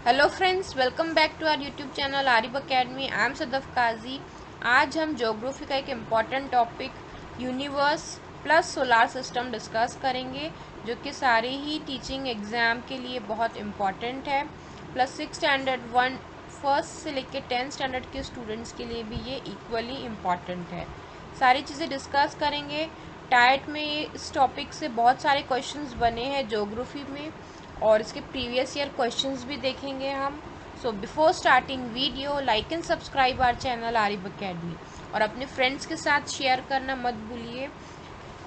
Hello friends, welcome back to our YouTube channel Arif academy. I am Sadaf Kazi. आज हम geography का एक important topic universe plus solar system discuss करेंगे, जो कि सारे ही टीचिंग एग्ज़ाम के लिए बहुत इम्पॉर्टेंट है। प्लस 6 स्टैंडर्ड 1 फर्स्ट से लेकर 10 स्टैंडर्ड के स्टूडेंट्स के लिए भी ये इक्वली इम्पॉर्टेंट है। सारी चीज़ें डिस्कस करेंगे। टाइट में इस टॉपिक से बहुत सारे क्वेश्चंस बने हैं ज्योग्राफी में, और इसके प्रीवियस ईयर क्वेश्चंस भी देखेंगे हम। So before starting video, like and subscribe our channel Arif academy, और अपने फ्रेंड्स के साथ शेयर करना मत भूलिए,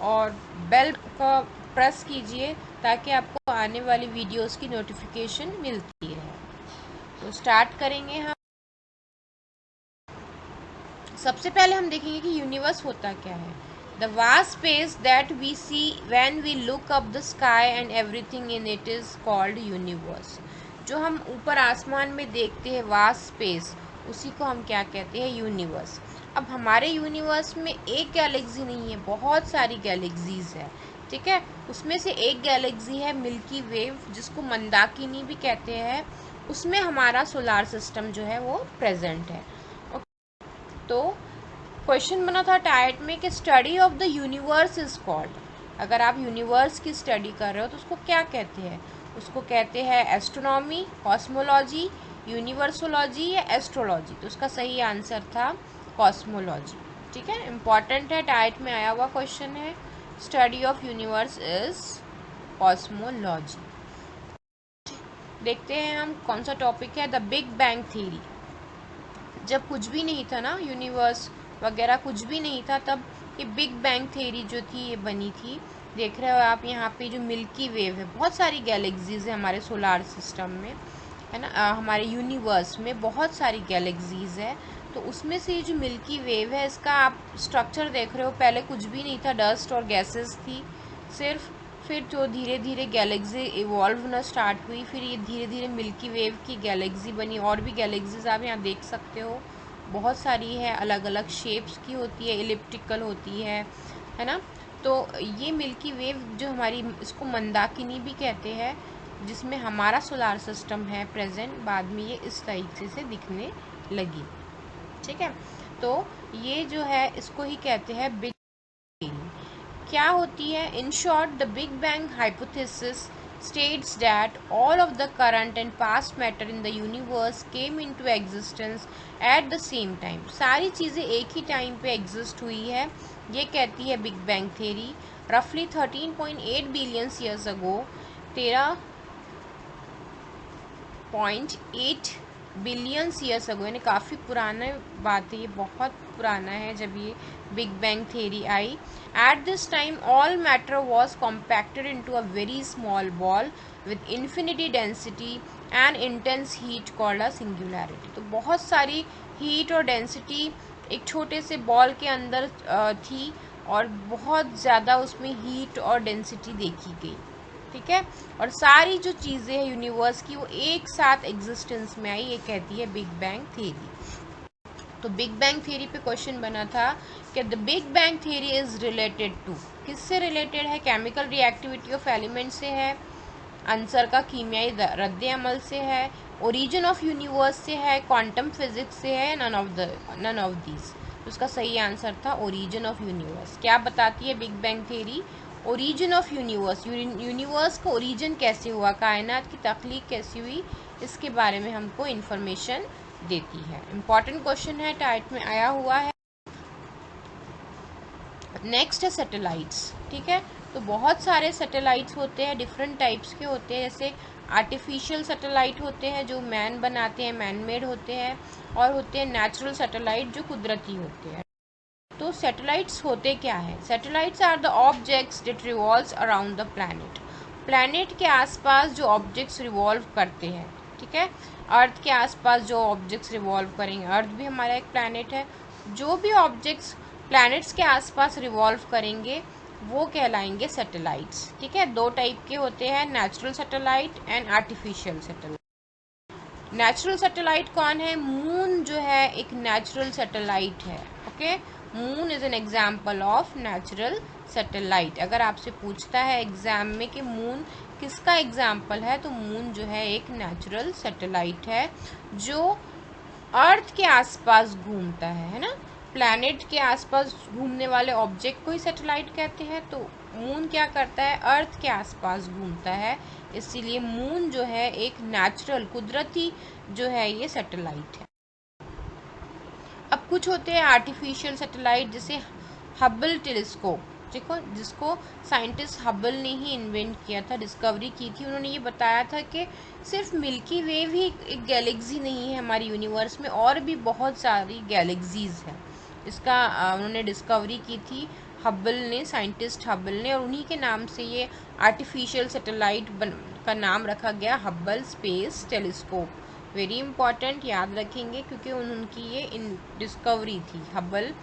और बेल का प्रेस कीजिए ताकि आपको आने वाली वीडियोस की नोटिफिकेशन मिलती रहे। तो स्टार्ट करेंगे हम। सबसे पहले हम देखेंगे कि यूनिवर्स होता क्या है। The vast space that we see when we look up the sky and everything in it is called universe. जो हम ऊपर आसमान में देखते हैं वास्ट स्पेस, उसी को हम क्या कहते हैं, यूनिवर्स। अब हमारे यूनिवर्स में एक गैलेक्सी नहीं है, बहुत सारी गैलेक्सीज है। ठीक है, उसमें से एक गैलेक्सी है मिल्की वेव, जिसको मंदाकिनी भी कहते हैं। उसमें हमारा सोलार सिस्टम जो है वो प्रेजेंट है। तो क्वेश्चन बना था टाइट में कि study of the universe is called. अगर आप यूनिवर्स की स्टडी कर रहे हो तो उसको क्या कहते हैं? उसको कहते हैं एस्ट्रोनॉमी, कॉस्मोलॉजी, यूनिवर्सोलॉजी या एस्ट्रोलॉजी। तो उसका सही आंसर था कॉस्मोलॉजी। ठीक है, इंपॉर्टेंट है, टाइट में आया हुआ क्वेश्चन है। Study of universe is cosmology. देखते हैं हम कौन सा टॉपिक है। The big bang theory. जब कुछ भी नहीं था ना, यूनिवर्स वगैरह कुछ भी नहीं था, तब ये बिग बैंग थ्योरी जो थी ये बनी थी। देख रहे हो आप यहाँ पे जो मिल्की वेव है, बहुत सारी गैलेक्सीज है हमारे सोलार सिस्टम में, है ना। हमारे यूनिवर्स में बहुत सारी गैलेक्सीज है। तो उसमें से ये जो मिल्की वेव है, इसका आप स्ट्रक्चर देख रहे हो, पहले कुछ भी नहीं था, डस्ट और गैसेस थी सिर्फ। फिर जो धीरे धीरे गैलेक्सी इवॉल्व होना स्टार्ट हुई, फिर ये धीरे धीरे मिल्की वेव की गैलेक्सी बनी। और भी गैलेक्सीज आप यहाँ देख सकते हो, बहुत सारी है, अलग अलग शेप्स की होती है, एलिप्टिकल होती है ना। तो ये मिल्की वेव जो हमारी, इसको मंदाकिनी भी कहते हैं, जिसमें हमारा सोलार सिस्टम है प्रेजेंट। बाद में ये इस तरीके से दिखने लगी। ठीक है, तो ये जो है इसको ही कहते हैं बिग बैंग। क्या होती है? In short, the big bang hypothesis states that all of the current and past matter in the universe came into existence at the same time। सारी चीज़ें एक ही टाइम पे एग्जिस्ट हुई है, ये कहती है बिग बैंग थ्योरी। रफली 13.8 billion years ago, 13.8 billion years ago, यानी काफ़ी पुराना बात है, ये बहुत पुराना है जब ये big bang theory I. At this time all matter was compacted into a very small ball with infinity density and intense heat called a singularity. तो बहुत सारी हीट और डेंसिटी एक छोटे से बॉल के अंदर थी, और बहुत ज़्यादा उसमें हीट और डेंसिटी देखी गई। ठीक है, और सारी जो चीज़ें हैं यूनिवर्स की, वो एक साथ एग्जिस्टेंस में आई, ये कहती है बिग बैंग थ्योरी। तो बिग बैंग थ्योरी पे क्वेश्चन बना था कि the big bang theory is related to, किससे रिलेटेड है? केमिकल रिएक्टिविटी ऑफ एलिमेंट से है, आंसर का कीमियाई रद्द अमल से है, ओरिजिन ऑफ यूनिवर्स से है, क्वांटम फिजिक्स से है, नन ऑफ दीज। तो उसका सही आंसर था ओरिजिन ऑफ यूनिवर्स। क्या बताती है big bang theory? Origin of universe, universe का ओरिजिन कैसे हुआ, कायनात की तख्लीक कैसी हुई, इसके बारे में हमको इन्फॉर्मेशन देती है। इम्पॉर्टेंट क्वेश्चन है, टाइट में आया हुआ है। नेक्स्ट है सैटेलाइट्स। ठीक है, तो बहुत सारे सैटेलाइट्स होते हैं, डिफरेंट टाइप्स के होते हैं। जैसे आर्टिफिशियल सैटेलाइट होते हैं जो मैन बनाते हैं, मैन मेड होते हैं, और होते हैं नेचुरल सैटेलाइट जो कुदरती होते हैं। तो सैटेलाइट्स होते क्या है? Satellites are the objects that revolves around the planet. Planet के आसपास जो ऑब्जेक्ट्स रिवॉल्व करते हैं, ठीक है, अर्थ के आसपास जो ऑब्जेक्ट्स रिवॉल्व करेंगे, अर्थ भी हमारा एक प्लैनेट है, जो भी ऑब्जेक्ट्स प्लैनेट्स के आसपास रिवॉल्व करेंगे वो कहलाएंगे सैटेलाइट्स। ठीक है, दो टाइप के होते हैं, natural satellite and artificial satellite. Natural satellite कौन है? मून जो है एक नेचुरल सैटेलाइट है। Okay, moon is an example of natural satellite. अगर आपसे पूछता है एग्जाम में कि मून किसका एग्जाम्पल है? तो मून जो है एक नेचुरल सैटेलाइट है जो अर्थ के आसपास घूमता है ना। प्लैनेट के आसपास घूमने वाले ऑब्जेक्ट को ही सैटेलाइट कहते हैं। तो मून क्या करता है? अर्थ के आसपास घूमता है, इसीलिए मून जो है एक नेचुरल कुदरती जो है ये सैटेलाइट है। अब कुछ होते हैं आर्टिफिशियल सैटेलाइट, जैसे हबल टेलीस्कोप, देखो जिसको साइंटिस्ट हबल ने ही इन्वेंट किया था, डिस्कवरी की थी। उन्होंने ये बताया था कि सिर्फ मिल्की वे ही एक गैलेक्सी नहीं है हमारी यूनिवर्स में, और भी बहुत सारी गैलेक्सीज हैं। इसका उन्होंने डिस्कवरी की थी हबल ने, साइंटिस्ट हबल ने, और उन्हीं के नाम से ये आर्टिफिशियल सैटेलाइट का नाम रखा गया Hubble space telescope. Very important, याद रखेंगे, क्योंकि उनकी ये डिस्कवरी थी हबल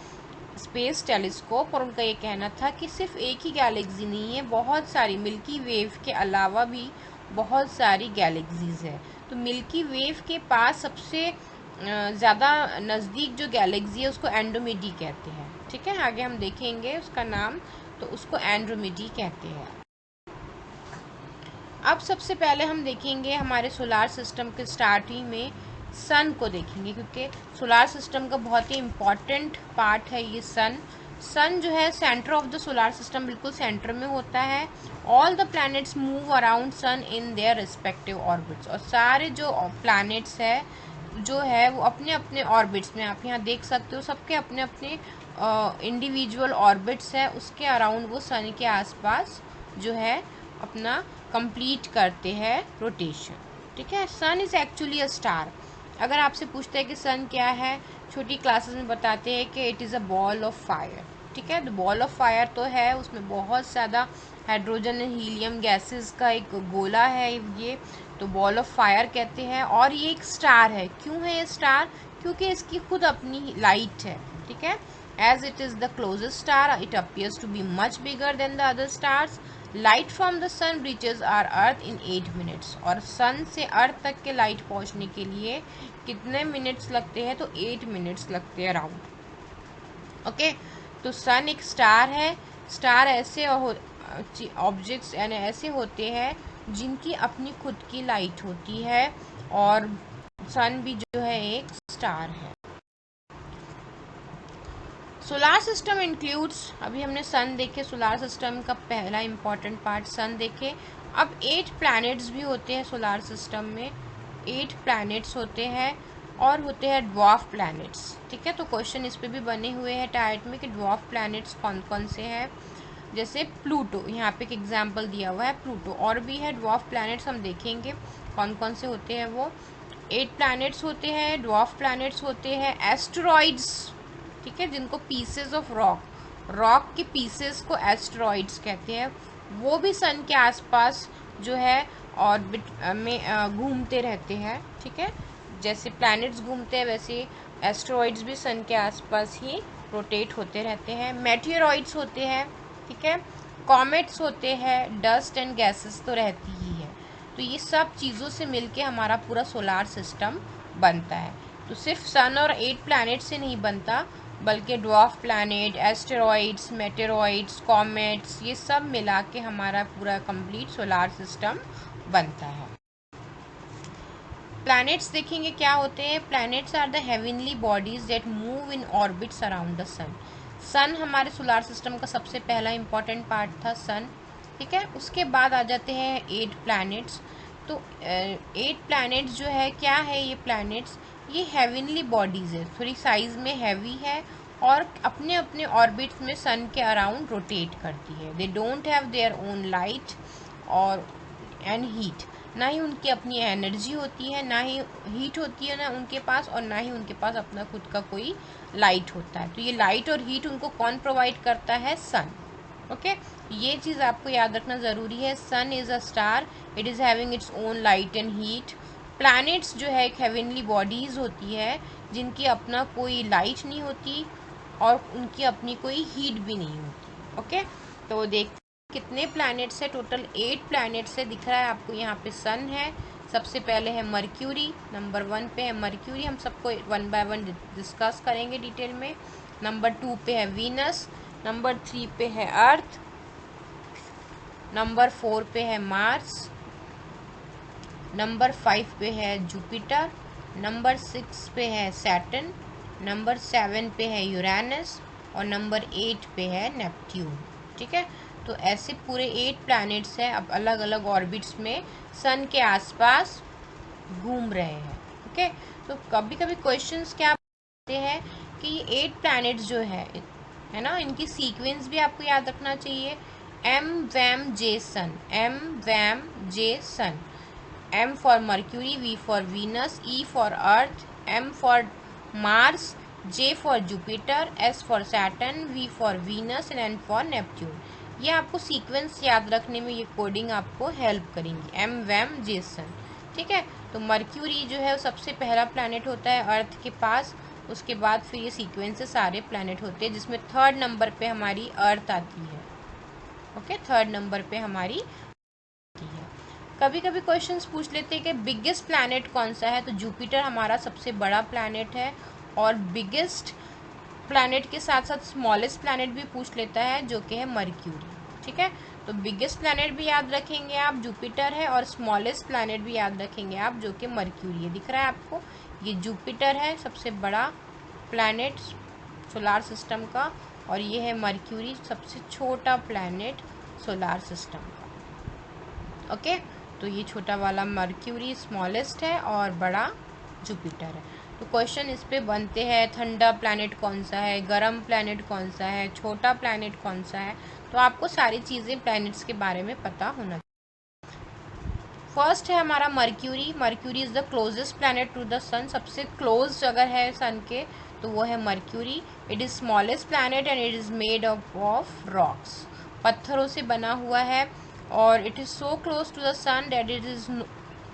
स्पेस टेलीस्कोप। और उनका ये कहना था कि सिर्फ एक ही गैलेक्सी नहीं है, बहुत सारी मिल्की वेव के अलावा भी बहुत सारी गैलेक्सीज है। तो मिल्की वेव के पास सबसे ज़्यादा नज़दीक जो गैलेक्सी है उसको एंड्रोमेडी कहते हैं। ठीक है, आगे हम देखेंगे उसका नाम, तो उसको एंड्रोमेडी कहते हैं। अब सबसे पहले हम देखेंगे हमारे सोलार सिस्टम के स्टार्टिंग में सन को देखेंगे, क्योंकि सोलार सिस्टम का बहुत ही इम्पॉर्टेंट पार्ट है ये सन। सन जो है centre of the solar system, बिल्कुल सेंटर में होता है। All the planets move around sun in their respective orbits, और सारे जो प्लैनेट्स है जो है वो अपने अपने ऑर्बिट्स में, आप यहाँ देख सकते हो सबके अपने अपने इंडिविजुअल ऑर्बिट्स है, उसके अराउंड वो सन के आसपास जो है अपना कंप्लीट करते हैं रोटेशन। ठीक है, sun is actually a star. अगर आपसे पूछते हैं कि सन क्या है, छोटी क्लासेस में बताते हैं कि it is a ball of fire. ठीक है, तो बॉल ऑफ फायर तो है, उसमें बहुत ज़्यादा हाइड्रोजन एंड हीलियम गैसेस का एक गोला है ये, तो बॉल ऑफ फायर कहते हैं। और ये एक स्टार है। क्यों है ये स्टार? क्योंकि इसकी खुद अपनी लाइट है। ठीक है, as it is the closest star it appears to be much bigger than the other stars. Light from the sun reaches our earth in 8 minutes, और सन से अर्थ तक के लाइट पहुंचने के लिए कितने मिनट्स लगते हैं? तो 8 मिनट्स लगते हैं अराउंड। ओके, तो सन एक स्टार है। स्टार ऐसे ऑब्जेक्ट्स यानी ऐसे होते हैं जिनकी अपनी खुद की लाइट होती है, और सन भी जो है एक स्टार है। सोलार सिस्टम इंक्लूड्स, अभी हमने सन देखे, सोलार सिस्टम का पहला इंपॉर्टेंट पार्ट सन देखे। अब 8 प्लैनेट्स भी होते हैं सोलार सिस्टम में, 8 प्लैनेट्स होते हैं, और होते हैं ड्वार्फ प्लैनेट्स। ठीक है, तो क्वेश्चन इस पे भी बने हुए हैं टाइट में कि ड्वार्फ प्लैनेट्स कौन कौन से हैं। जैसे प्लूटो, यहाँ पे एक एग्जाम्पल दिया हुआ है प्लूटो, और भी है ड्वार्फ प्लैनेट्स, हम देखेंगे कौन कौन से होते हैं वो। 8 प्लैनेट्स होते हैं, ड्वार्फ प्लैनेट्स होते हैं, एस्टेरॉइड्स, ठीक है, जिनको पीसेस ऑफ रॉक के पीसेस को एस्टेरॉइड्स कहते हैं, वो भी सन के आसपास जो है ऑर्बिट में घूमते रहते हैं। ठीक है, जैसे प्लैनेट्स घूमते हैं वैसे एस्टेरॉइड्स भी सन के आसपास ही रोटेट होते रहते हैं। मेटियोरॉइड्स होते हैं, ठीक है, कॉमेट्स होते हैं, डस्ट एंड गैसेस तो रहती ही है। तो ये सब चीज़ों से मिलके हमारा पूरा सोलार सिस्टम बनता है। तो सिर्फ सन और 8 प्लैनेट से नहीं बनता, बल्कि dwarf planet, asteroids, meteoroids, comets, ये सब मिला के हमारा पूरा कंप्लीट सोलार सिस्टम बनता है। प्लैनेट्स देखेंगे क्या होते हैं। Planets are the heavenly bodies that move in orbits around the sun. Sun हमारे सोलार सिस्टम का सबसे पहला इंपॉर्टेंट पार्ट था सन। ठीक है, उसके बाद आ जाते हैं 8 प्लैनेट्स। तो 8 प्लैनेट्स जो है क्या है, ये प्लैनेट्स ये हेवनली बॉडीज़ है, थोड़ी साइज में हैवी है, और अपने अपने ऑर्बिट्स में सन के अराउंड रोटेट करती है। They don't have their own light और एंड हीट, ना ही उनकी अपनी एनर्जी होती है, ना ही हीट होती है ना उनके पास, और ना ही उनके पास अपना खुद का कोई लाइट होता है। तो ये लाइट और हीट उनको कौन प्रोवाइड करता है? सन। ओके, ये चीज़ आपको याद रखना ज़रूरी है। Sun is a star, it is having its own light and heat. Planets जो है एक हेवनली बॉडीज़ होती है जिनकी अपना कोई लाइट नहीं होती और उनकी अपनी कोई हीट भी नहीं होती। ओके, तो देखते कितने प्लैनेट्स है, टोटल 8 प्लैनेट्स है। दिख रहा है आपको यहाँ पे सन है, सबसे पहले है मर्क्यूरी, नंबर 1 पे है मर्क्यूरी, हम सबको 1 बाय 1 डिस्कस करेंगे डिटेल में। नंबर 2 पे है वीनस, नंबर 3 पे है अर्थ, नंबर 4 पे है मार्स, नंबर 5 पे है जुपिटर, नंबर 6 पे है सैटर्न, नंबर 7 पे है यूरेनस और नंबर 8 पे है नेपट्यून। ठीक है, तो ऐसे पूरे 8 प्लैनेट्स हैं, अब अलग अलग ऑर्बिट्स में सन के आसपास घूम रहे हैं। ओके, तो कभी कभी क्वेश्चंस क्या आते हैं कि ये 8 प्लैनेट्स जो है ना, इनकी सीक्वेंस भी आपको याद रखना चाहिए। एम वैम जे सन, एम वैम J sun, M for Mercury, V for Venus, E for Earth, M for Mars, J for Jupiter, S for Saturn, V for Venus and N for Neptune। ये आपको sequence याद रखने में ये coding आपको help करेंगी, M वैम J सन। ठीक है, तो मर्क्यूरी जो है वो सबसे पहला प्लैनेट होता है अर्थ के पास, उसके बाद फिर ये सीक्वेंस से सारे प्लैनेट होते हैं, जिसमें 3rd नंबर पे हमारी अर्थ आती है। ओके, 3rd नंबर पे हमारी कभी कभी क्वेश्चंस पूछ लेते हैं कि बिगेस्ट प्लैनेट कौन सा है, तो जुपिटर हमारा सबसे बड़ा प्लैनेट है, और बिगेस्ट प्लैनेट के साथ साथ स्मॉलेस्ट प्लैनेट भी पूछ लेता है जो कि है मर्क्यूरी। ठीक है, तो बिगेस्ट प्लैनेट भी याद रखेंगे आप, जुपिटर है, और स्मॉलेस्ट प्लैनेट भी याद रखेंगे आप जो कि मर्क्यूरी है। दिख रहा है आपको, ये जुपिटर है सबसे बड़ा प्लैनेट सोलार सिस्टम का, और ये है मर्क्यूरी सबसे छोटा प्लैनेट सोलार सिस्टम का। ओके, तो ये छोटा वाला मर्क्यूरी स्मॉलेस्ट है और बड़ा जुपिटर है। तो क्वेश्चन इस पे बनते हैं, ठंडा प्लैनेट कौन सा है, गर्म प्लैनेट कौन सा है, छोटा प्लैनेट कौन सा है, तो आपको सारी चीज़ें प्लैनेट्स के बारे में पता होना चाहिए। फर्स्ट है हमारा Mercury. Mercury is the closest planet to the sun, सबसे क्लोज अगर है सन के तो वो है Mercury. It is smallest planet and it is made up of rocks, पत्थरों से बना हुआ है, और it is so close to the sun that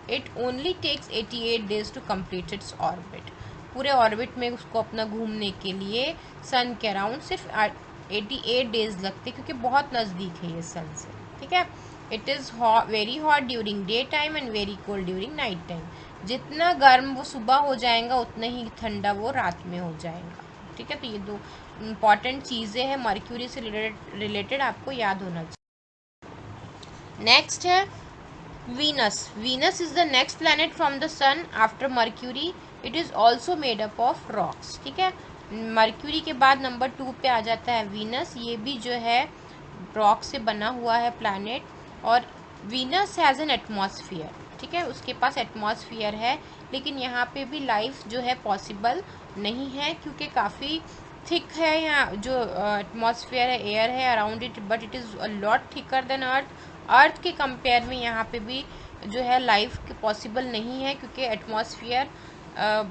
it only takes 88 days to complete its orbit. पूरे ऑर्बिट में उसको अपना घूमने के लिए सन के अराउंड सिर्फ 88 डेज लगते, क्योंकि बहुत नज़दीक है ये सन से। ठीक है, it is very hot during day time and very cold during night time. जितना गर्म वो सुबह हो जाएगा उतना ही ठंडा वो रात में हो जाएगा। ठीक है, तो ये दो इम्पॉर्टेंट चीज़ें हैं मर्क्यूरी से रिलेटेड आपको याद होना चाहिए। नेक्स्ट है Venus. Venus is the next planet from the sun after Mercury. It is also made up of rocks. ठीक है, मर्क्यूरी के बाद नंबर 2 पे आ जाता है वीनस। ये भी जो है रॉक से बना हुआ है प्लैनेट, और वीनस हैज़ एन एटमॉस्फियर। ठीक है, उसके पास एटमॉस्फियर है, लेकिन यहाँ पे भी लाइफ जो है पॉसिबल नहीं है, क्योंकि काफ़ी थिक है यहाँ जो एटमॉस्फेयर है, एयर है around it, but it is a lot thicker than Earth. Earth के कंपेयर में यहाँ पे भी जो है लाइफ पॉसिबल नहीं है, क्योंकि एटमॉस्फेयर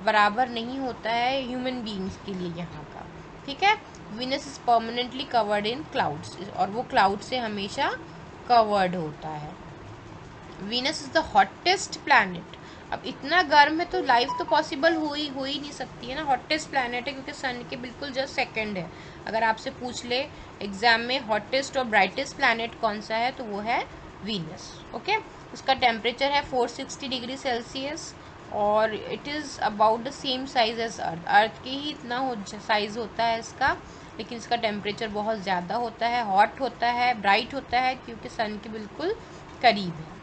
बराबर नहीं होता है ह्यूमन बीइंग्स के लिए यहाँ का। ठीक है, Venus is permanently covered in clouds, और वो क्लाउड से हमेशा कवर्ड होता है। Venus is the hottest planet. अब इतना गर्म है तो लाइफ तो पॉसिबल हो ही नहीं सकती है ना, हॉटेस्ट प्लैनेट है, क्योंकि सन के बिल्कुल जस्ट सेकंड है। अगर आपसे पूछ ले एग्जाम में हॉटेस्ट और ब्राइटेस्ट प्लैनेट कौन सा है, तो वो है वीनस। ओके, उसका टेम्परेचर है 460 डिग्री सेल्सियस, और it is about the same size as Earth. Earth के ही इतना साइज होता है इसका, लेकिन इसका टेम्परेचर बहुत ज़्यादा होता है, हॉट होता है, ब्राइट होता है, क्योंकि सन के बिल्कुल करीब है।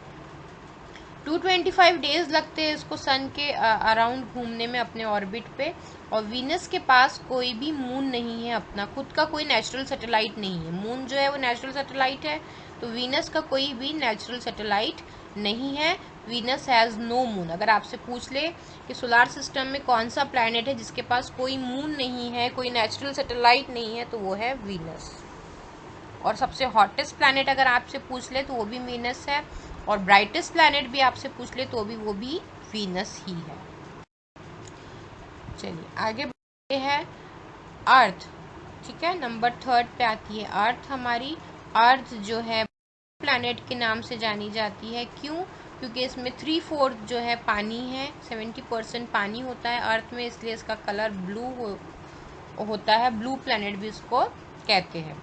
225 डेज लगते हैं इसको सन के अराउंड घूमने में अपने ऑर्बिट पे, और वीनस के पास कोई भी मून नहीं है, अपना खुद का कोई नेचुरल सैटेलाइट नहीं है। मून जो है वो नेचुरल सैटेलाइट है, तो वीनस का कोई भी नेचुरल सैटेलाइट नहीं है। Venus has no moon. अगर आपसे पूछ ले कि सोलार सिस्टम में कौन सा प्लैनेट है जिसके पास कोई मून नहीं है, कोई नेचुरल सैटेलाइट नहीं है, तो वो है वीनस। और सबसे हॉटेस्ट प्लैनेट अगर आपसे पूछ ले तो वो भी वीनस है, और ब्राइटेस्ट प्लैनेट भी आपसे पूछ ले तो भी वो भी वीनस ही है। चलिए आगे बढ़ते हैं अर्थ। ठीक है, नंबर 3 पे आती है अर्थ हमारी। अर्थ जो है प्लैनेट के नाम से जानी जाती है। क्यों? क्योंकि इसमें 3/4 जो है पानी है, 70% पानी होता है अर्थ में, इसलिए इसका कलर ब्लू होता है। ब्लू प्लैनेट भी इसको कहते हैं।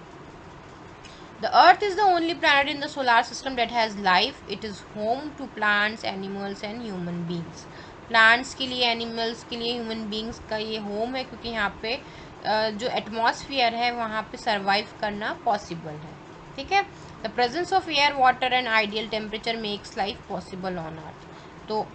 The Earth is the only planet in the solar system that has life. It is home to plants, animals and human beings. Plants के लिए, एनिमल्स के लिए, ह्यूमन बींग्स का ये होम है, क्योंकि यहाँ पे जो एटमॉस्फियर है वहाँ पे सरवाइव करना पॉसिबल है। ठीक है, the presence of air water and ideal temperature makes life possible on earth. तो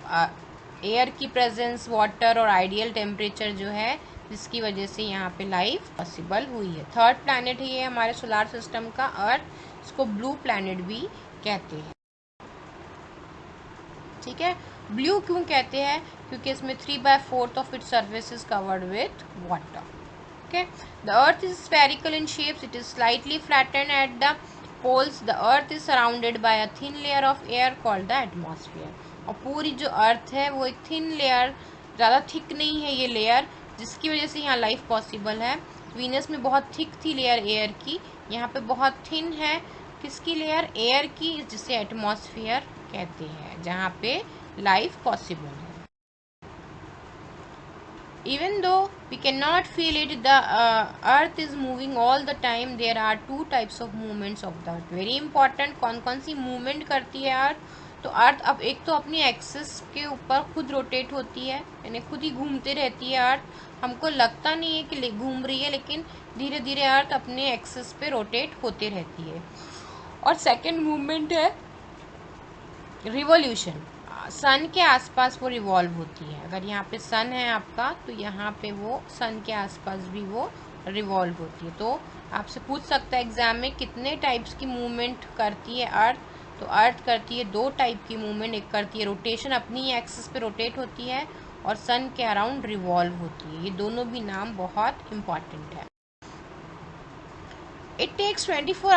एयर की प्रेजेंस, वाटर और आइडियल टेम्परेचर जो है, जिसकी वजह से यहाँ पे लाइफ पॉसिबल हुई है। थर्ड प्लैनेट है ये हमारे सोलार सिस्टम का, अर्थ। इसको ब्लू प्लैनेट भी कहते हैं। ठीक है, ब्लू क्यों कहते हैं? क्योंकि इसमें 3/4 of its surface is covered with water. Okay, the earth is spherical in shapes, it is slightly flattened at the poles. The earth is surrounded by a thin layer of air called the atmosphere. और पूरी जो अर्थ है वो एक thin layer, ज़्यादा thick नहीं है ये लेयर, जिसकी वजह से यहाँ लाइफ पॉसिबल है। वीनस में बहुत थिक थी लेयर एयर की, यहाँ पे बहुत थिन है। किसकी लेयर? एयर की, जिसे एटमॉस्फेयर कहते हैं, जहाँ पे लाइफ पॉसिबल है। Even though we cannot feel it, the earth is moving all the time. There are two types of movements of the earth. Very important, कौन कौन सी मूवमेंट करती है अर्थ? तो अर्थ अब एक तो अपनी एक्सिस के ऊपर खुद रोटेट होती है, यानी खुद ही घूमते रहती है अर्थ। हमको लगता नहीं है कि घूम रही है, लेकिन धीरे धीरे अर्थ अपने एक्सिस पे रोटेट होते रहती है। और सेकेंड मूवमेंट है रिवॉल्यूशन। सन के आसपास वो रिवॉल्व होती है। अगर यहाँ पे सन है आपका, तो यहाँ पे वो सन के आसपास भी वो रिवॉल्व होती है। तो आपसे पूछ सकता है एग्जाम में, कितने टाइप्स की मूवमेंट करती है अर्थ? तो अर्थ करती है 2 टाइप की मूवमेंट। एक करती है रोटेशन, अपनी एक्सिस पे रोटेट होती है, और सन के अराउंड रिवॉल्व होती है। ये दोनों भी नाम बहुत इम्पॉर्टेंट है। It takes 24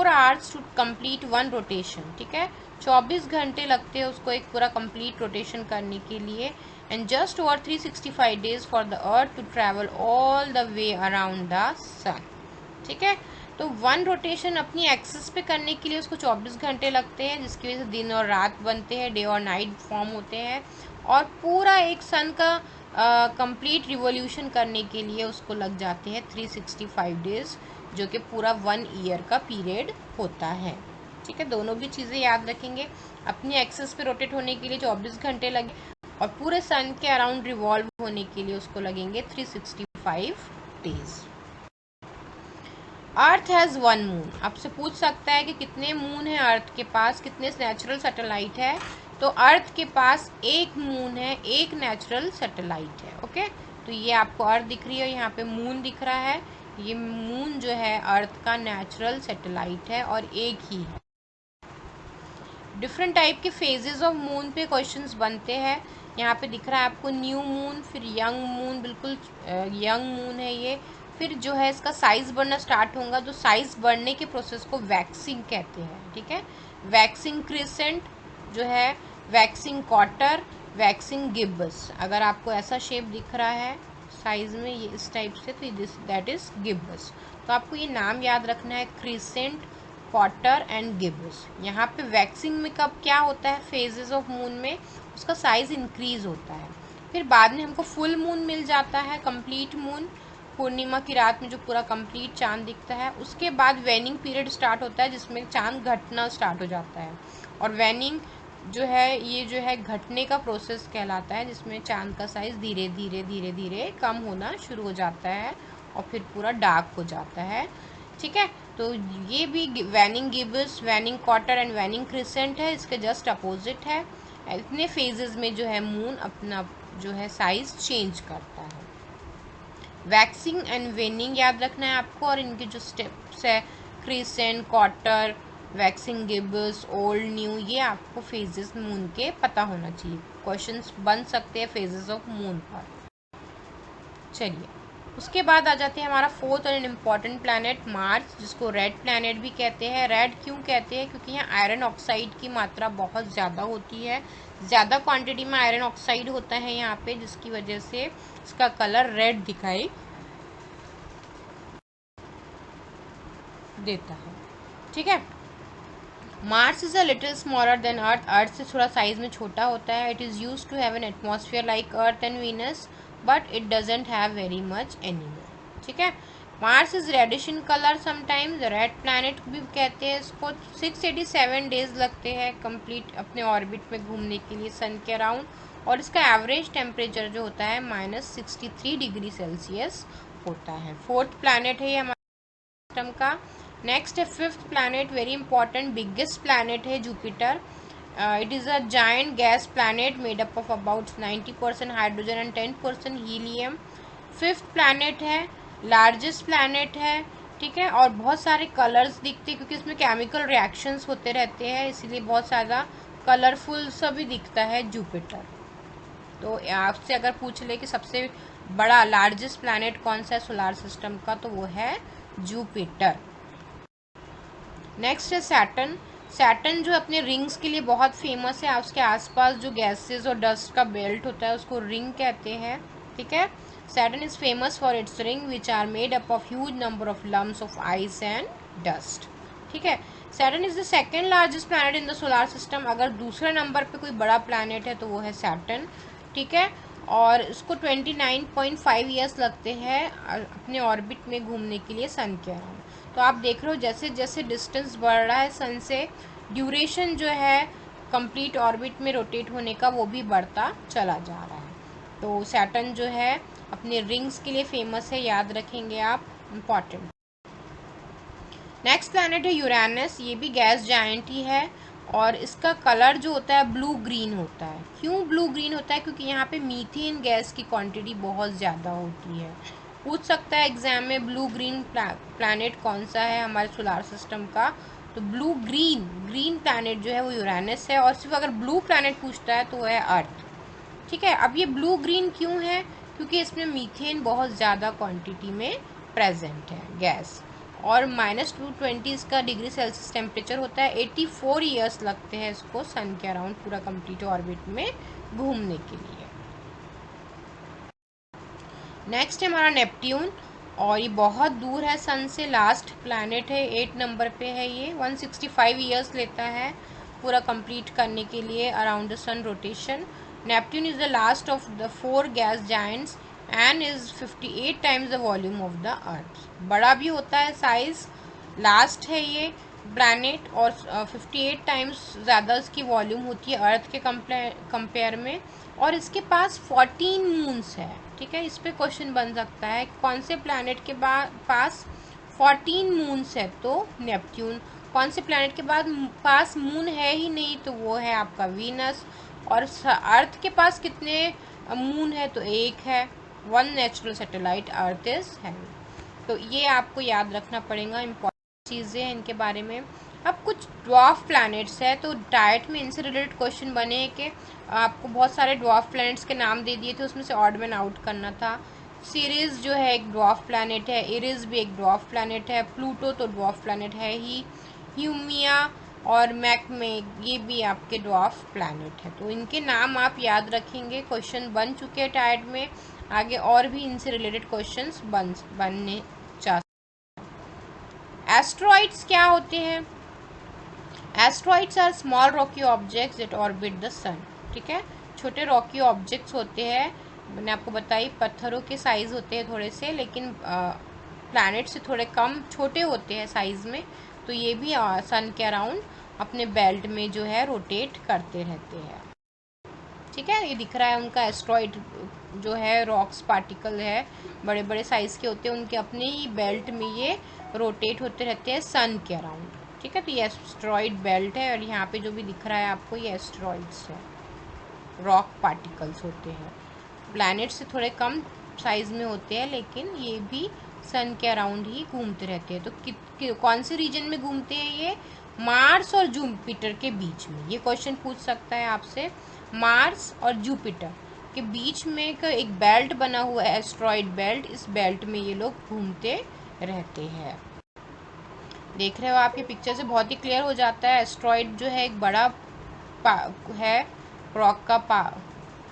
hours to complete one rotation. ठीक है, 24 घंटे लगते हैं उसको एक पूरा कंप्लीट रोटेशन करने के लिए। And just over 365 days for the Earth to travel all the way around the sun. ठीक है, तो वन रोटेशन अपनी एक्सिस पे करने के लिए उसको 24 घंटे लगते हैं, जिसकी वजह से दिन और रात बनते हैं, डे और नाइट फॉर्म होते हैं। और पूरा एक सन का कंप्लीट रिवॉल्यूशन करने के लिए उसको लग जाते हैं 365 डेज, जो कि पूरा 1 ईयर का पीरियड होता है। ठीक है, दोनों भी चीज़ें याद रखेंगे। अपनी एक्सिस पे रोटेट होने के लिए 24 घंटे लगे, और पूरे सन के अराउंड रिवॉल्व होने के लिए उसको लगेंगे 365 डेज। Earth has 1 moon. आपसे पूछ सकता है कि कितने मून है अर्थ के पास, कितने नेचुरल सैटेलाइट है? तो अर्थ के पास 1 मून है, 1 नेचुरल सैटेलाइट है। ओके, तो ये आपको अर्थ दिख रही है, यहाँ पे मून दिख रहा है। ये मून जो है अर्थ का नेचुरल सैटेलाइट है, और एक ही है। डिफरेंट टाइप के फेजेस ऑफ मून पे क्वेश्चंस बनते हैं। यहाँ पे दिख रहा है आपको न्यू मून, फिर यंग मून, बिल्कुल यंग मून है ये। फिर जो है इसका साइज़ बढ़ना स्टार्ट होगा, जो साइज़ बढ़ने के प्रोसेस को वैक्सिंग कहते हैं। ठीक है, वैक्सिंग क्रिसेंट जो है, वैक्सिंग क्वार्टर, वैक्सिंग गिब्बस। अगर आपको ऐसा शेप दिख रहा है साइज़ में, ये इस टाइप से, तो दैट इज़ गिब्बस। तो आपको ये नाम याद रखना है, क्रिसेंट, क्वार्टर एंड गिब्बस। यहाँ पे वैक्सिंग में कब क्या होता है, फेजेस ऑफ मून में उसका साइज़ इंक्रीज होता है। फिर बाद में हमको फुल मून मिल जाता है, कंप्लीट मून, पूर्णिमा की रात में जो पूरा कंप्लीट चांद दिखता है। उसके बाद वेनिंग पीरियड स्टार्ट होता है, जिसमें चांद घटना स्टार्ट हो जाता है। और वेनिंग जो है, ये जो है घटने का प्रोसेस कहलाता है, जिसमें चांद का साइज़ धीरे धीरे कम होना शुरू हो जाता है, और फिर पूरा डार्क हो जाता है। ठीक है, तो ये भी waning gibbous, waning quarter and waning crescent है, इसके जस्ट अपोजिट है। इतने फेजेस में जो है मून अपना जो है साइज चेंज करता है। वैक्सिंग एंड वेनिंग याद रखना है आपको, और इनके जो स्टेप्स है, crescent, quarter, waxing Gibbs, old, new, ये आपको फेजेस मून के पता होना चाहिए। क्वेश्चंस बन सकते हैं फेजेस ऑफ मून पर। चलिए, उसके बाद आ जाते हैं हमारा फोर्थ और इम्पॉर्टेंट प्लैनेट मार्स, जिसको रेड प्लैनेट भी कहते हैं। रेड क्यों कहते हैं? क्योंकि यहाँ आयरन ऑक्साइड की मात्रा बहुत ज़्यादा होती है, ज़्यादा क्वांटिटी में आयरन ऑक्साइड होता है यहाँ पे, जिसकी वजह से इसका कलर रेड दिखाई देता है। ठीक है, Mars is a little smaller than Earth. Earth से थोड़ा साइज में छोटा होता है। It is use to have an atmosphere like Earth and Venus, but it doesn't have very much anymore. ठीक है, Mars is reddish in colour sometimes, red planet भी कहते हैं इसको। 687 डेज लगते हैं कंप्लीट अपने ऑर्बिट में घूमने के लिए सन के अराउंड, और इसका एवरेज टेम्परेचर जो होता है -63 डिग्री सेल्सियस होता है। फोर्थ प्लैनेट है ये हमारे सिस्टम का, नेक्स्ट है fifth planet, very important, biggest planet है Jupiter. It is a giant gas planet made up of about 90% hydrogen and 10% helium. Fifth planet है, लार्जेस्ट प्लैनेट है, ठीक है, और बहुत सारे कलर्स दिखते हैं क्योंकि इसमें केमिकल रिएक्शंस होते रहते हैं, इसीलिए बहुत ज़्यादा कलरफुल सा भी दिखता है जुपिटर. तो आपसे अगर पूछ ले कि सबसे बड़ा लार्जेस्ट प्लैनेट कौन सा है सोलार सिस्टम का, तो वो है जुपिटर. नेक्स्ट है सैटर्न. सैटर्न जो अपने रिंग्स के लिए बहुत फेमस है, उसके आसपास जो गैसेस और डस्ट का बेल्ट होता है उसको रिंग कहते हैं, ठीक है. Saturn is famous for its ring which are made up of huge number of lumps of ice and dust, ठीक है. Saturn is the second largest planet in the solar system. अगर दूसरे नंबर पे कोई बड़ा प्लैनेट है तो वो है सैटर्न, ठीक है. और इसको 29.5 ईयर्स लगते हैं अपने ऑर्बिट में घूमने के लिए सन के अराउंड. तो आप देख रहे हो जैसे जैसे डिस्टेंस बढ़ रहा है सन से, ड्यूरेशन जो है कंप्लीट ऑर्बिट में रोटेट होने का वो भी बढ़ता चला जा रहा है. तो सैटर्न जो है अपने रिंग्स के लिए फेमस है, याद रखेंगे आप, इम्पॉर्टेंट. नेक्स्ट प्लैनेट है यूरेनस. ये भी गैस जायंट ही है और इसका कलर जो होता है ब्लू ग्रीन होता है. क्यों ब्लू ग्रीन होता है? क्योंकि यहाँ पे मीथेन गैस की क्वांटिटी बहुत ज़्यादा होती है. पूछ सकता है एग्जाम में ब्लू ग्रीन प्लैनेट कौन सा है हमारे सोलार सिस्टम का, तो ब्लू ग्रीन प्लैनेट जो है वो यूरेनस है. और सिर्फ अगर ब्लू प्लैनेट पूछता है तो वो है अर्थ, ठीक है. अब ये ब्लू ग्रीन क्यों है? क्योंकि इसमें मीथेन बहुत ज़्यादा क्वांटिटी में प्रेजेंट है गैस. और -220 इसका डिग्री सेल्सियस टेम्परेचर होता है. 84 ईयर्स लगते हैं इसको सन के अराउंड पूरा कंप्लीट ऑर्बिट में घूमने के लिए. नेक्स्ट है हमारा नेपट्यून, और ये बहुत दूर है सन से, लास्ट प्लैनेट है, 8 नंबर पे है ये. 165 ईयर्स लेता है पूरा कंप्लीट करने के लिए around the sun rotation. Neptune is the last of the 4 gas giants and is 58 times the volume of the earth. बड़ा भी होता है साइज, लास्ट है ये प्लैनेट, और 58 टाइम्स ज़्यादा इसकी वॉल्यूम होती है अर्थ के कंपेयर में. और इसके पास 14 मून्स है, ठीक है. इस पे क्वेश्चन बन सकता है कौन से प्लैनेट के पास 14 मून्स है, तो नेपट्यून. कौन से प्लैनेट के पास मून है ही नहीं, तो वो है आपका वीनस. और अर्थ के पास कितने मून है, तो एक है. 1 natural satellite earth is having. तो ये आपको याद रखना पड़ेगा, इम्पोर्टेंट चीज़ें हैं इनके बारे में. अब कुछ ड्वार्फ प्लैनेट्स है, तो डायट में इनसे रिलेटेड क्वेश्चन बने हैं कि आपको बहुत सारे ड्वार्फ प्लैनेट्स के नाम दे दिए थे, उसमें से ऑड मैन आउट करना था. सीरीज जो है एक ड्वार्फ प्लैनेट है, इरिस भी एक ड्वार्फ प्लैनेट है, प्लूटो तो ड्वार्फ प्लैनेट है ही, ह्यूमिया और मैकमेग ये भी आपके ड्वार्फ प्लैनेट है. तो इनके नाम आप याद रखेंगे, क्वेश्चन बन चुके हैं टाइड में, आगे और भी इनसे रिलेटेड क्वेश्चंस बनने जा सकते हैं. एस्ट्रॉइड्स क्या होते हैं? Asteroids are small rocky objects that orbit the sun, ठीक है. छोटे रॉकी ऑब्जेक्ट्स होते हैं, मैंने आपको बताई पत्थरों के साइज होते हैं थोड़े से, लेकिन प्लैनेट से थोड़े कम छोटे होते हैं साइज में. तो ये भी सन के अराउंड अपने बेल्ट में जो है रोटेट करते रहते हैं, ठीक है. ये दिख रहा है उनका एस्ट्रॉइड जो है, रॉक्स पार्टिकल है, बड़े बड़े साइज के होते हैं, उनके अपने ही बेल्ट में ये रोटेट होते रहते हैं सन के अराउंड, ठीक है. तो ये एस्ट्रॉइड बेल्ट है, और यहाँ पे जो भी दिख रहा है आपको ये एस्ट्रॉइड्स है, रॉक पार्टिकल्स होते हैं, प्लैनेट से थोड़े कम साइज में होते हैं, लेकिन ये भी सन के अराउंड ही घूमते रहते हैं. तो कौन से रीजन में घूमते हैं ये? मार्स और जुपिटर के बीच में. ये क्वेश्चन पूछ सकता है आपसे, मार्स और जुपिटर के बीच में एक बेल्ट बना हुआ है, एस्ट्रॉइड बेल्ट. इस बेल्ट में ये लोग घूमते रहते हैं. देख रहे हो आप, ये पिक्चर से बहुत ही क्लियर हो जाता है. एस्ट्रॉइड जो है एक बड़ा है, रॉक का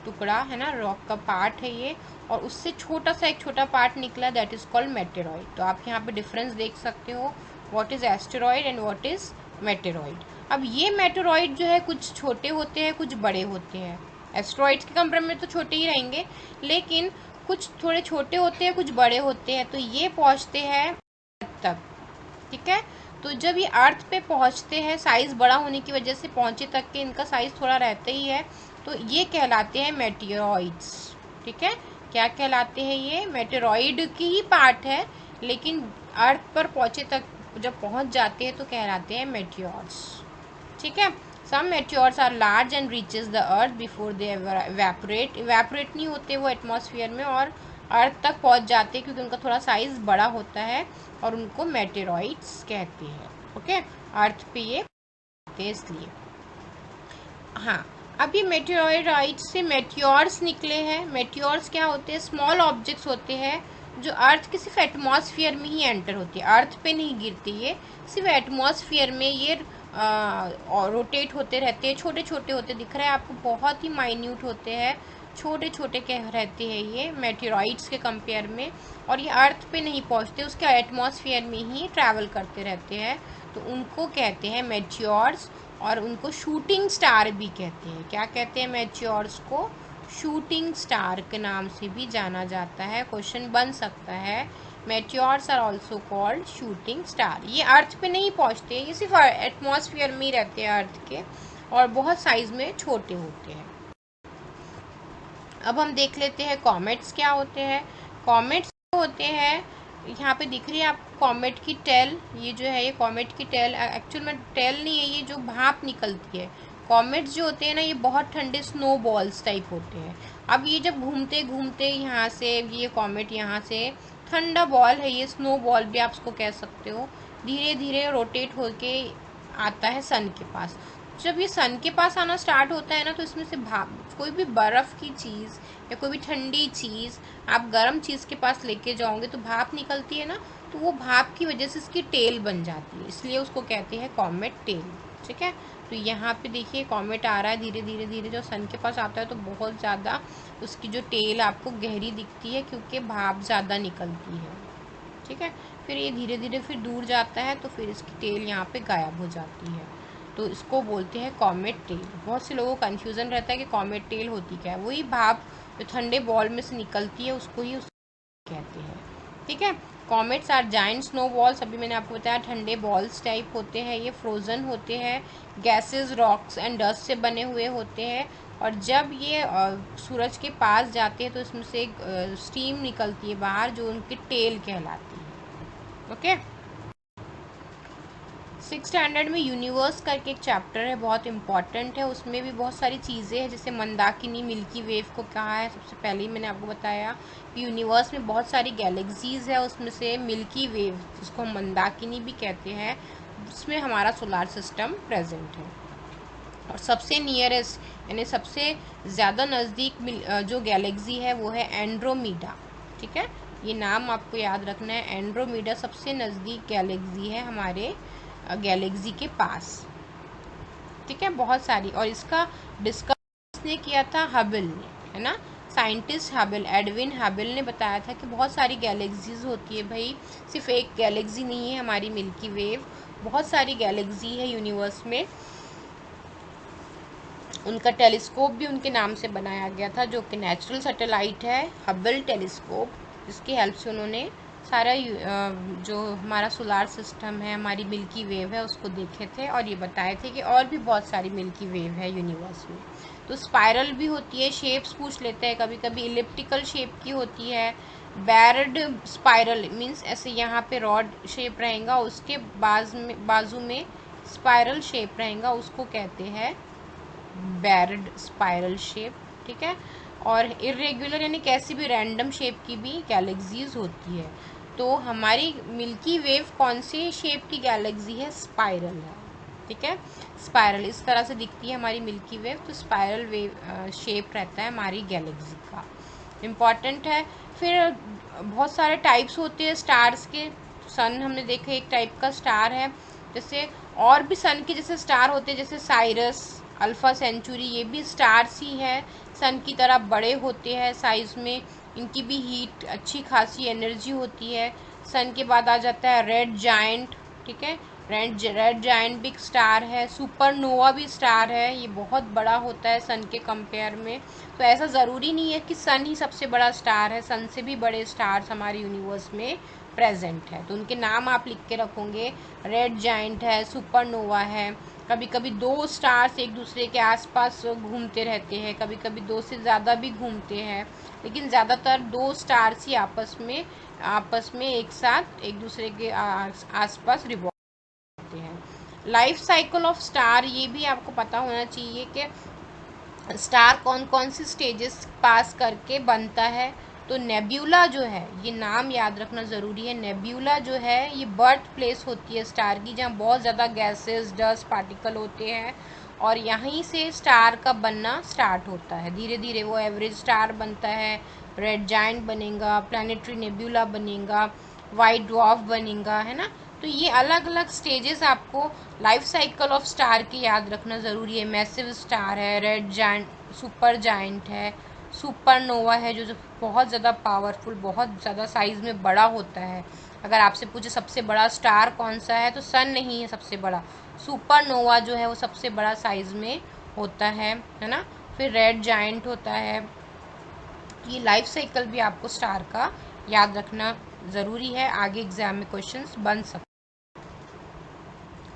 टुकड़ा है ना, रॉक का पार्ट है ये, और उससे एक छोटा पार्ट निकला, दैट इज कॉल्ड मेटेरॉइड. तो आप यहाँ पे डिफरेंस देख सकते हो, what is asteroid and what is meteoroid. अब ये मेटेरॉइड जो है कुछ छोटे होते हैं, कुछ बड़े होते हैं. एस्ट्रॉइड्स के कंपेयर में तो छोटे ही रहेंगे, लेकिन कुछ थोड़े छोटे होते हैं, कुछ बड़े होते हैं. तो ये पहुँचते हैं तक, ठीक है. तो जब ये अर्थ पे पहुँचते हैं, साइज बड़ा होने की वजह से पहुँचे तक के इनका साइज थोड़ा रहता ही है, तो ये कहलाते हैं मेटेरॉइड्स, ठीक है. क्या कहलाते हैं ये? मेटेरॉइड की ही पार्ट है, लेकिन अर्थ पर जब पहुंच जाते हैं तो कहलाते हैं मेटियोर्स। ठीक है, some meteors are large and reaches the Earth before they evaporate. Evaporate नहीं होते वो एटमॉस्फेयर में और अर्थ तक पहुंच जाते हैं क्योंकि उनका थोड़ा साइज बड़ा होता है और उनको मेटेरॉइड्स कहते हैं। ओके, अर्थ पे ये होते इसलिए। हाँ, अब ये मेटेरॉइड्स से मेटियोर्स निकले हैं। मेटियोर्स क्या होते हैं? स्मॉल ऑब्जेक्ट्स होते हैं जो अर्थ के सिर्फ एटमॉस्फेयर में ही एंटर होती है, अर्थ पे नहीं गिरती, ये सिर्फ एटमॉस्फेयर में ये रोटेट होते रहते हैं। छोटे छोटे होते दिख रहा है आपको, बहुत ही माइन्यूट होते हैं, छोटे छोटे कह रहते हैं ये मेटेरॉइड्स के कंपेयर में, और ये अर्थ पे नहीं पहुंचते, उसके एटमॉस्फेयर में ही ट्रैवल करते रहते हैं, तो उनको कहते हैं मेटियोर्स। और उनको शूटिंग स्टार भी कहते हैं। क्या कहते हैं? मेटियोर्स को शूटिंग स्टार के नाम से भी जाना जाता है। क्वेश्चन बन सकता है, meteors are also called shooting star. ये अर्थ पे नहीं पहुंचते, ये सिर्फ एटमॉस्फेयर में ही रहते हैं अर्थ के, और बहुत साइज में छोटे होते हैं। अब हम देख लेते हैं कॉमेट्स क्या होते हैं। कॉमेट्स होते हैं, यहाँ पे दिख रही है आपको कॉमेट की टेल, ये जो है ये कॉमेट की टेल, एक्चुअल में टेल नहीं है, ये जो भाप निकलती है। कॉमेट्स जो होते हैं ना, ये बहुत ठंडे स्नो बॉल्स टाइप होते हैं। अब ये जब घूमते घूमते यहाँ से, ये कॉमेट यहाँ से ठंडा बॉल है, ये स्नो बॉल भी आप उसको कह सकते हो, धीरे धीरे रोटेट होके आता है सन के पास। जब ये सन के पास आना स्टार्ट होता है ना, तो इसमें से भाप, कोई भी बर्फ़ की चीज़ या कोई भी ठंडी चीज़ आप गर्म चीज़ के पास लेके जाओगे तो भाप निकलती है ना, तो वो भाप की वजह से इसकी टेल बन जाती है, इसलिए उसको कहते हैं कॉमेट टेल। ठीक है, तो यहाँ पे देखिए कॉमेट आ रहा है धीरे धीरे धीरे, जो सन के पास आता है तो बहुत ज़्यादा उसकी जो टेल आपको गहरी दिखती है क्योंकि भाप ज़्यादा निकलती है। ठीक है, फिर ये धीरे धीरे फिर दूर जाता है तो फिर इसकी टेल यहाँ पे गायब हो जाती है, तो इसको बोलते हैं कॉमेट टेल। बहुत से लोगों को कन्फ्यूज़न रहता है कि कॉमेट टेल होती क्या है। वही भाप जो ठंडे बॉल में से निकलती है उसको ही कहते हैं। ठीक है, comets are giant snow balls, अभी मैंने आपको बताया ठंडे बॉल्स टाइप होते हैं, ये फ्रोज़न होते हैं, गैसेस, रॉक्स एंड डस्ट से बने हुए होते हैं, और जब ये सूरज के पास जाते हैं तो इसमें से एक स्टीम निकलती है बाहर जो उनकी टेल कहलाती है। ओके, 6th स्टैंडर्ड में यूनिवर्स करके एक चैप्टर है, बहुत इंपॉर्टेंट है, उसमें भी बहुत सारी चीज़ें हैं, जैसे मंदाकिनी मिल्की वेव को कहा है। सबसे पहले ही मैंने आपको बताया कि यूनिवर्स में बहुत सारी गैलेक्सीज़ है, उसमें से मिल्की वेव जिसको हम मंदाकिनी भी कहते हैं, उसमें हमारा सोलार सिस्टम प्रेजेंट है। और सबसे नियरेस्ट यानी सबसे ज़्यादा नज़दीक जो गैलेक्सी है वो है एंड्रोमीडा। ठीक है, ये नाम आपको याद रखना है, एंड्रोमीडा सबसे नज़दीक गैलेक्सी है हमारे गैलेक्सी के पास। ठीक है, बहुत सारी, और इसका डिस्कस ने किया था हबल ने, है ना, साइंटिस्ट हबल, एडविन हबल ने बताया था कि बहुत सारी गैलेक्सीज होती है भाई, सिर्फ एक गैलेक्सी नहीं है हमारी मिल्की वेव, बहुत सारी गैलेक्सी है यूनिवर्स में। उनका टेलीस्कोप भी उनके नाम से बनाया गया था, जो कि नेचुरल सैटेलाइट है हबल टेलीस्कोप, जिसकी हेल्प से उन्होंने सारा जो हमारा सोलार सिस्टम है, हमारी मिल्की वेव है, उसको देखे थे और ये बताए थे कि और भी बहुत सारी मिल्की वेव है यूनिवर्स में। तो स्पाइरल भी होती है, शेप्स पूछ लेते हैं कभी कभी, इलिप्टिकल शेप की होती है, बैरड स्पाइरल मीन्स ऐसे यहाँ पे रॉड शेप रहेगा, उसके बाजू में स्पाइरल शेप रहेगा, उसको कहते हैं बैरड स्पाइरल शेप। ठीक है, और इरेगुलर यानी कैसी भी रैंडम शेप की भी गैलेक्सीज होती है। तो हमारी मिल्की वेव कौन सी शेप की गैलेक्सी है? स्पाइरल है। ठीक है, स्पाइरल इस तरह से दिखती है हमारी मिल्की वेव, तो स्पाइरल वेव शेप रहता है हमारी गैलेक्सी का, इम्पॉर्टेंट है। फिर बहुत सारे टाइप्स होते हैं स्टार्स के, सन हमने देखा एक टाइप का स्टार है, जैसे और भी सन के जैसे स्टार होते हैं, जैसे साइरस, अल्फ़ा सेंचुरी, ये भी स्टार्स ही है, सन की तरह बड़े होते हैं साइज़ में, इनकी भी हीट अच्छी खासी एनर्जी होती है। सन के बाद आ जाता है रेड जायंट। ठीक है, रेड जायंट भी स्टार है। सुपरनोवा भी स्टार है, ये बहुत बड़ा होता है सन के कंपेयर में। तो ऐसा ज़रूरी नहीं है कि सन ही सबसे बड़ा स्टार है, सन से भी बड़े स्टार्स हमारे यूनिवर्स में प्रेजेंट है, तो उनके नाम आप लिख के रखोगे, रेड जायंट है, सुपरनोवा है, कभी कभी 2 स्टार्स एक दूसरे के आसपास घूमते रहते हैं, कभी कभी 2 से ज़्यादा भी घूमते हैं, लेकिन ज़्यादातर 2 स्टार्स ही आपस में एक साथ एक दूसरे के आसपास रिवॉल्व करते हैं। लाइफ साइकिल ऑफ स्टार, ये भी आपको पता होना चाहिए कि स्टार कौन कौन सी स्टेजेस पास करके बनता है। तो नेब्यूला जो है, ये नाम याद रखना ज़रूरी है। नेब्यूला जो है ये बर्थ प्लेस होती है स्टार की, जहाँ बहुत ज़्यादा गैसेस, डस्ट, पार्टिकल होते हैं और यहीं से स्टार का बनना स्टार्ट होता है। धीरे धीरे वो एवरेज स्टार बनता है, रेड जायंट बनेगा, प्लानिटरी नेब्यूला बनेगा, वाइट ड्वार्फ बनेगा, है ना। तो ये अलग अलग स्टेजेस आपको लाइफ साइकिल ऑफ स्टार की याद रखना ज़रूरी है। मैसिव स्टार है, रेड जायंट, सुपर जायंट है, सुपरनोवा है जो बहुत ज़्यादा पावरफुल, बहुत ज़्यादा साइज़ में बड़ा होता है। अगर आपसे पूछे सबसे बड़ा स्टार कौन सा है, तो सन नहीं है सबसे बड़ा, सुपरनोवा जो है वो सबसे बड़ा साइज़ में होता है ना। फिर रेड जायंट होता है। ये लाइफ साइकिल भी आपको स्टार का याद रखना ज़रूरी है, आगे एग्जाम में क्वेश्चंस बन सकते।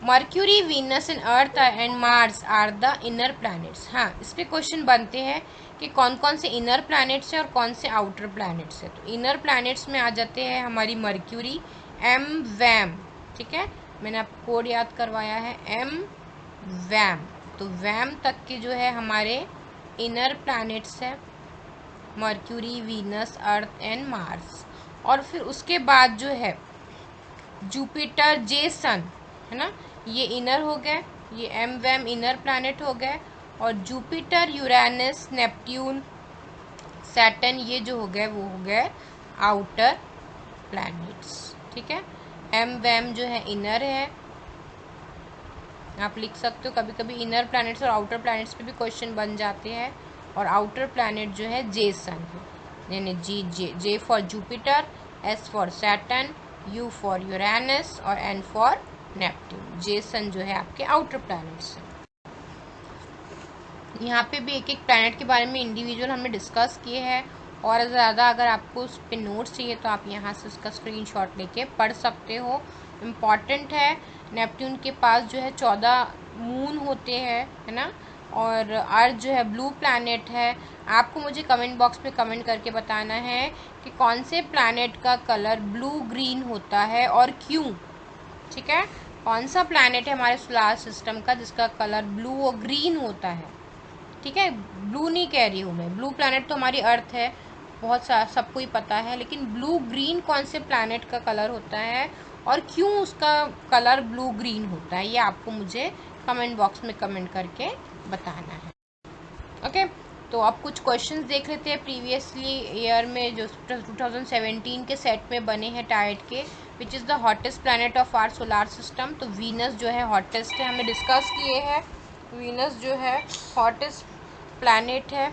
Mercury, Venus and earth and Mars are the inner planets. हाँ, इस पे क्वेश्चन बनते हैं कि कौन कौन से इनर प्लैनेट्स हैं और कौन से आउटर प्लैनेट्स हैं। तो इनर प्लैनेट्स में आ जाते हैं हमारी मर्क्यूरी, एम वैम, ठीक है, मैंने आपको कोड याद करवाया है, एम वैम। तो वैम तक के जो है हमारे इनर प्लैनेट्स है, mercury, Venus, earth and Mars. और फिर उसके बाद जो है जुपिटर, जे सन, है ना, ये इनर हो गए, ये एम वैम इनर प्लैनेट हो गए। और जुपिटर, यूरेनस, नेपट्यून, सैटर्न, ये जो हो गए वो हो गए आउटर प्लैनेट्स, ठीक है। एम वैम जो है इनर है, आप लिख सकते हो। कभी कभी इनर प्लैनेट्स और आउटर प्लैनेट्स पे भी क्वेश्चन बन जाते हैं। और आउटर प्लैनेट जो है जे सन है, यानी J for Jupiter, S for Saturn, you for Uranus और एन फॉर नेपट्यून। जे सन जो है आपके आउटर प्लैनेट्स हैं। यहाँ पे भी एक एक प्लैनेट के बारे में इंडिविजुअल हमने डिस्कस किए हैं। और ज़्यादा अगर आपको उस पर नोट्स चाहिए तो आप यहाँ से उसका स्क्रीनशॉट लेके पढ़ सकते हो, इम्पॉर्टेंट है। नेपट्यून के पास जो है 14 मून होते हैं, है ना। और अर्थ जो है ब्लू प्लैनेट है। आपको मुझे कमेंट बॉक्स में कमेंट करके बताना है कि कौन से प्लैनेट का कलर ब्लू ग्रीन होता है और क्यों, ठीक है। कौन सा प्लैनेट है हमारे सोलार सिस्टम का जिसका कलर ब्लू और ग्रीन होता है, ठीक है। ब्लू नहीं कह रही हूँ मैं, ब्लू प्लैनेट तो हमारी अर्थ है, बहुत सबको ही पता है, लेकिन ब्लू ग्रीन कौन से प्लैनेट का कलर होता है और क्यों उसका कलर ब्लू ग्रीन होता है, ये आपको मुझे कमेंट बॉक्स में कमेंट करके बताना है। ओके, तो अब कुछ क्वेश्चंस देख लेते हैं प्रीवियसली ईयर में जो 2017 के सेट में बने हैं टाइड के। Which is the hottest planet of our solar system. तो वीनस जो है हॉटेस्ट है, हमने डिस्कस किए हैं। वीनस जो है हॉटेस्ट प्लैनेट है।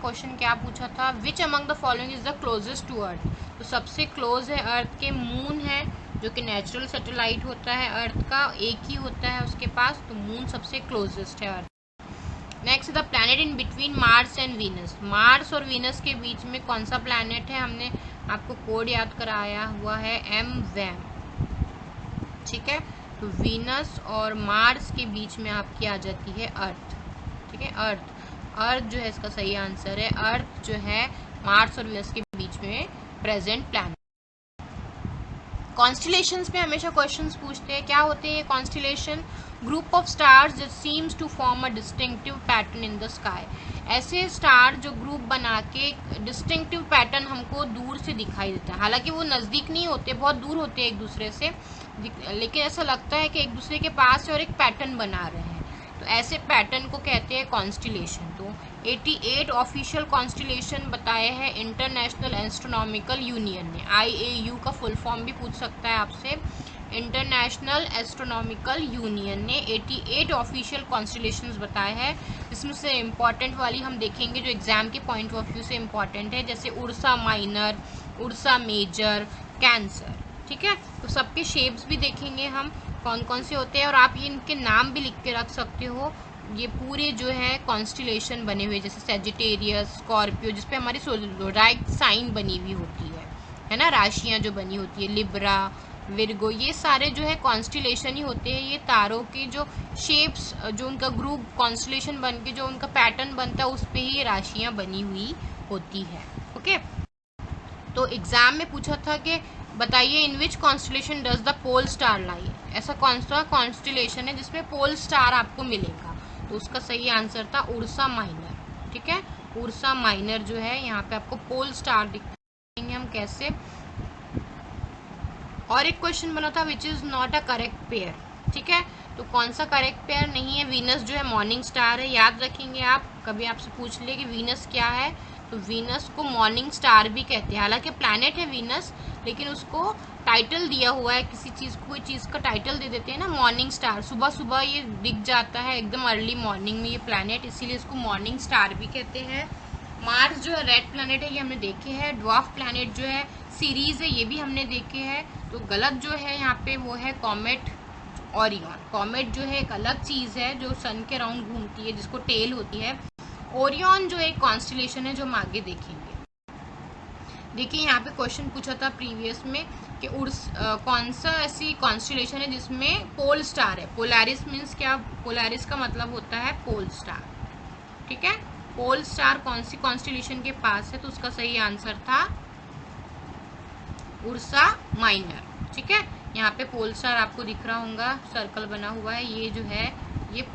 क्वेश्चन क्या पूछा था, which among the following is the closest to earth. तो सबसे क्लोज है अर्थ के मून है, जो कि नेचुरल सैटेलाइट होता है अर्थ का, एक ही होता है उसके पास, तो मून सबसे क्लोजेस्ट है Earth. Next the planet in between Mars and Venus. Mars और वीनस के बीच में कौन सा प्लैनेट है, हमने आपको कोड याद कराया हुआ है, एम वैम, ठीक है। तो वीनस और मार्स के बीच में आपकी आ जाती है अर्थ, ठीक है। अर्थ जो है इसका सही आंसर है। अर्थ जो है मार्स और वीनस के बीच में प्रेजेंट प्लैनेट। कॉन्स्टिलेशंस में हमेशा क्वेश्चंस पूछते हैं, क्या होते हैं constellation, group of stars that seems to form a distinctive pattern in the sky. ऐसे स्टार जो ग्रुप बना के डिस्टिंक्टिव पैटर्न हमको दूर से दिखाई देता है, हालांकि वो नज़दीक नहीं होते, बहुत दूर होते हैं एक दूसरे से, लेकिन ऐसा लगता है कि एक दूसरे के पास और एक पैटर्न बना रहे हैं। तो ऐसे पैटर्न को कहते हैं कॉन्स्टिलेशन। तो 88 ऑफिशियल कॉन्स्टिलेशन बताए हैं इंटरनेशनल एस्ट्रोनॉमिकल यूनियन ने। IAU का फुल फॉर्म भी पूछ सकता है आपसे। इंटरनेशनल एस्ट्रोनॉमिकल यूनियन ने 88 ऑफिशियल कॉन्स्टिलेशंस बताए हैं, जिसमें से इम्पॉर्टेंट वाली हम देखेंगे जो एग्जाम के पॉइंट ऑफ व्यू से इम्पॉर्टेंट है, जैसे Ursa Minor, Ursa Major, Cancer, ठीक है। तो सबके शेप्स भी देखेंगे हम कौन कौन से होते हैं, और आप ये इनके नाम भी लिख के रख सकते हो। ये पूरे जो है कॉन्स्टिलेशन बने हुए, जैसे सेजिटेरियस, स्कॉर्पियो, जिसपे हमारी ज़ोडिएक साइन बनी हुई होती है ना, राशियां जो बनी होती है, लिब्रा, विर्गो, ये सारे जो है कॉन्स्टिलेशन ही होते हैं। ये तारों के जो शेप्स, जो उनका ग्रुप कॉन्स्टिलेशन बन के जो उनका पैटर्न बनता है, उस पे ही ये राशियां बनी हुई होती है। ओके, तो एग्जाम में पूछा था कि बताइए in which constellation does the pole star lie, ऐसा कौन सा कॉन्स्टिलेशन है जिसमें पोल स्टार आपको मिलेगा, तो उसका सही आंसर था उर्सा माइनर। ठीक है, उर्सा माइनर जो है यहाँ पे आपको पोल स्टार दिखेंगे हम कैसे। और एक क्वेश्चन बना था which is not a correct pair. ठीक है, तो कौन सा करेक्ट पेयर नहीं है, वीनस जो है मॉर्निंग स्टार है, याद रखेंगे आप, कभी आपसे पूछ ले कि वीनस क्या है, तो वीनस को मॉर्निंग स्टार भी कहते हैं। हालांकि प्लैनेट है वीनस, लेकिन उसको टाइटल दिया हुआ है, किसी चीज़ को कोई चीज़ का टाइटल दे देते हैं ना, मॉर्निंग स्टार, सुबह सुबह ये दिख जाता है एकदम अर्ली मॉर्निंग में ये प्लैनेट, इसीलिए इसको मॉर्निंग स्टार भी कहते हैं। मार्स जो है रेड प्लैनेट है, ये हमने देखे हैं। ड्वार्फ प्लैनेट जो है सीरीज है, ये भी हमने देखे हैं। तो गलत जो है यहाँ पे वो है कॉमेट ओरियन। कॉमेट जो है एक अलग चीज़ है जो सन के राउंड घूमती है, जिसको टेल होती है। ओरियन जो एक कॉन्स्टिलेशन है जो हम आगे देखेंगे। देखिए यहाँ पे क्वेश्चन पूछा था प्रीवियस में कि कौन सा ऐसी कॉन्स्टिलेशन है जिसमें पोल स्टार है। पोलैरिस मीन्स क्या, पोलैरिस का मतलब होता है पोल स्टार। ठीक है, पोल स्टार कौन सी कॉन्स्टिलेशन के पास है, तो उसका सही आंसर था उर्सा माइनर। ठीक है, यहाँ पे पोल स्टार आपको दिख रहा होगा, सर्कल बना हुआ है, ये जो है ये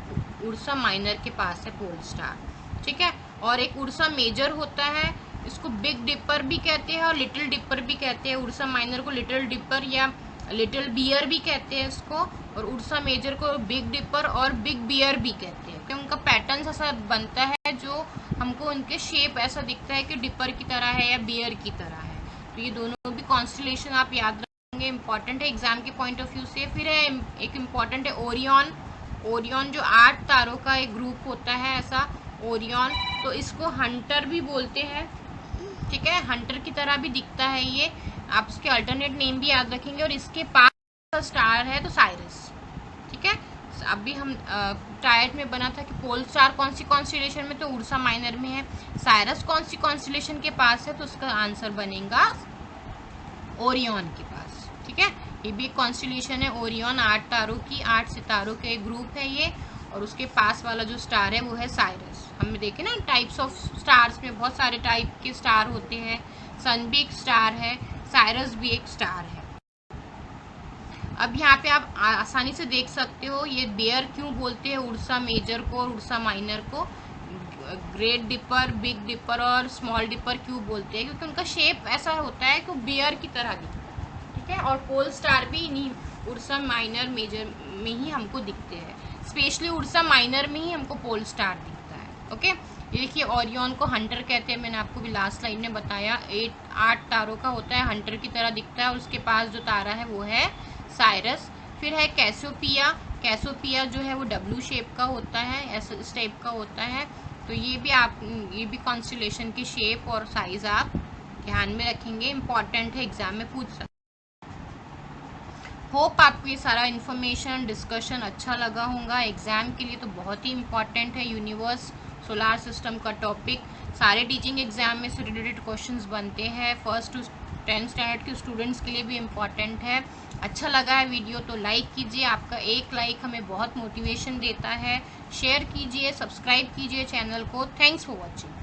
उर्सा माइनर के पास है पोल स्टार। ठीक है, और एक उर्सा मेजर होता है, इसको बिग डिपर भी कहते हैं और लिटिल डिपर भी कहते हैं। उर्सा माइनर को लिटिल डिपर या लिटिल बियर भी कहते हैं इसको, और उर्सा मेजर को बिग डिपर और बिग बियर भी कहते हैं, क्योंकि उनका पैटर्न ऐसा बनता है जो हमको उनके शेप ऐसा दिखता है कि डिपर की तरह है या बियर की तरह है। तो ये दोनों भी कॉन्स्टिलेशन आप याद रखेंगे, इंपॉर्टेंट है एग्जाम के पॉइंट ऑफ व्यू से। फिर है एक इम्पॉर्टेंट है ओरियन। ओरियन जो 8 तारों का एक ग्रुप होता है ऐसा ओरियन, तो इसको हंटर भी बोलते हैं। ठीक है, हंटर की तरह भी दिखता है ये, आप इसके अल्टरनेट नेम भी याद रखेंगे। और इसके पास स्टार है तो साइरस। ठीक है, अभी हम टायर्ड में बना था कि पोल स्टार कौन सी कॉन्स्टिलेशन में, तो उर्सा माइनर में है। साइरस कौन सी कॉन्स्टिलेशन के पास है, तो उसका आंसर बनेगा ओरियन के पास। ठीक है, ये भी एक कॉन्स्टिलेशन है ओरियन, 8 तारों की, 8 सितारों के एक ग्रुप है ये, और उसके पास वाला जो स्टार है वो है साइरस। हमने देखे ना टाइप्स ऑफ स्टार्स में बहुत सारे टाइप के स्टार होते हैं, सन भी एक स्टार है, साइरस भी एक स्टार है। अब यहाँ पे आप आसानी से देख सकते हो ये बियर क्यों बोलते हैं उर्सा मेजर को और उर्सा माइनर को, ग्रेट डिपर, बिग डिपर और स्मॉल डिपर क्यों बोलते हैं, क्योंकि उनका शेप ऐसा होता है कि बियर की तरह दिखता है। ठीक है, और पोल स्टार भी इन्हीं उर्सा माइनर मेजर में ही हमको दिखते हैं, स्पेशली उर्सा माइनर में ही हमको पोल स्टार दिखता है। ओके, देखिए ओरियन को हंटर कहते हैं, मैंने आपको भी लास्ट लाइन में बताया, 8 तारों का होता है, हंटर की तरह दिखता है, और उसके पास जो तारा है वो है साइरस। फिर है कैसोपिया। कैसोपिया जो है वो डब्ल्यू शेप का होता है, ऐसा इस टाइप का होता है। तो ये भी कॉन्स्टिलेशन की शेप और साइज आप ध्यान में रखेंगे, इंपॉर्टेंट है, एग्जाम में पूछ सकते। होप आपको ये सारा इन्फॉर्मेशन डिस्कशन अच्छा लगा होगा, एग्जाम के लिए तो बहुत ही इंपॉर्टेंट है। यूनिवर्स, सोलार सिस्टम का टॉपिक सारे टीचिंग एग्जाम में से रिलेटेड क्वेश्चंस बनते हैं, 1st to 10th स्टैंडर्ड के स्टूडेंट्स के लिए भी इम्पॉर्टेंट है। अच्छा लगा है वीडियो तो लाइक कीजिए, आपका एक लाइक हमें बहुत मोटिवेशन देता है। शेयर कीजिए, सब्सक्राइब कीजिए चैनल को। Thanks for watching.